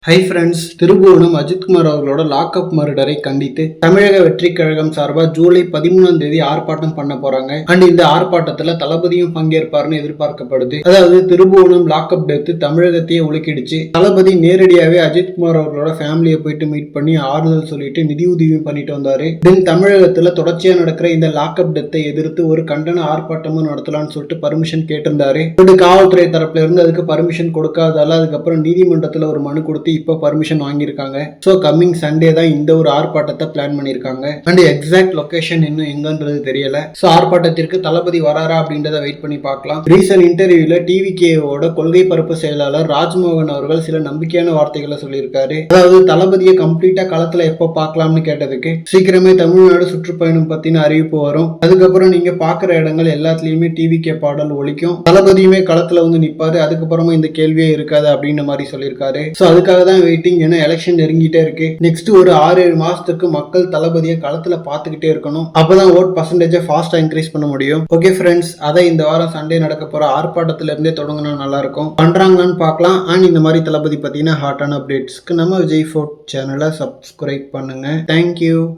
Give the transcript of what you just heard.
Hi friends, Thirubuvanam Ajithkumar அவர்களோட lockup மர்டரை கண்டித்து தமிழக வெற்றி கழகம் சார்பா ஜூலை 13 ஆர்ப்பாட்டம் பண்ண போறாங்க. அண்ட் இந்த ஆர்ப்பாட்டத்துல தளபதியும் பங்கேற்பார்னு எதிர்பார்க்கப்படுது. அதாவது திருபுவனம் லாக்அப் டெத் தமிழகத்தையே உலுக்கிடுச்சு. தளபதி நேரடியாவே அஜித்குமார் அவர்களோட ஃபேமிலியை போயிட்டு மீட் பண்ணி ஆறுதல் சொல்லிட்டு நிதி உதவியும் பண்ணிட்டு வந்தாரு. தென் தமிழகத்துல தொடர்ச்சியா நடக்கிற இந்த லாக்அப் டெத்தை எதிர்த்து ஒரு கண்டன ஆர்ப்பாட்டமும் நடத்தலாம்னு சொல்லிட்டு பர்மிஷன் கேட்டிருந்தாரு. காவல்துறை தரப்புல இருந்து அதுக்கு பர்மிஷன் கொடுக்காதால அதுக்கப்புறம் நீதிமன்றத்துல ஒரு மனு கொடுத்து இப்போ பர்மிஷன் வாங்கியிருக்காங்க. ஸோ கம்மிங் சண்டே தான் இந்த ஒரு ஆர்ப்பாட்டத்தை பிளான் பண்ணியிருக்காங்க. அண்ட் எக்ஸாக்ட் லொகேஷன் இன்னும் எங்கன்றது தெரியல. ஸோ ஆர்ப்பாட்டத்திற்கு தளபதி வராரா அப்படின்றத வெயிட் பண்ணி பார்க்கலாம். ரீசன்ட் இன்டர்வியூல டிவிகேவோட கொள்கை பரப்பு செயலாளர் ராஜ்மோகன் அவர்கள் சில நம்பிக்கையான வார்த்தைகளை சொல்லியிருக்காரு. அதாவது தளபதியை கம்ப்ளீட்டா களத்துல எப்போ பார்க்கலாம்னு கேட்டதுக்கு சீக்கிரமே தமிழ்நாடு சுற்றுப்பயணம் பத்தின அறிவிப்பு வரும், அதுக்கப்புறம் நீங்க பாக்குற இடங்கள் எல்லாத்துலயுமே டிவிகே பாடல் ஒலிக்கும், தளபதியுமே களத்துல வந்து நிப்பாரு, அதுக்கப்புறமா இந்த கேள்வியே இருக்காது அப்படின்னு மாதிரி சொல்லியிருக்காரு. ஸோ அதுக்காக தான் வெயிட்டிங். ஏன்னா எலெக்ஷன் நெருங்கிட்டே இருக்கு. நெக்ஸ்ட் ஒரு 6-7 மாசத்துக்கு மக்கள் தளபதியை களத்துல பாத்துக்கிட்டே இருக்கணும். அப்பதான் ஓட் பர்சன்டேஜை ஃபாஸ்டா இன்க்ரீஸ் பண்ண முடியும். ஓகே ஃப்ரெண்ட்ஸ், அதை இந்த வாரம் சண்டே நடக்க போற ஆர்ப்பாட்டத்துல இருந்தே தொடங்கினா நல்லா இருக்கும். பண்றாங்களான்னு பார்க்கலாம். அண்ட் இந்த மாதிரி தளபதி பத்தின ஹாட்டான அப்டேட்ஸ்க்கு நம்ம விஜய் ஃபோர்ட் சேனலை சப்ஸ்கிரைப் பண்ணுங்க. தேங்க்யூ.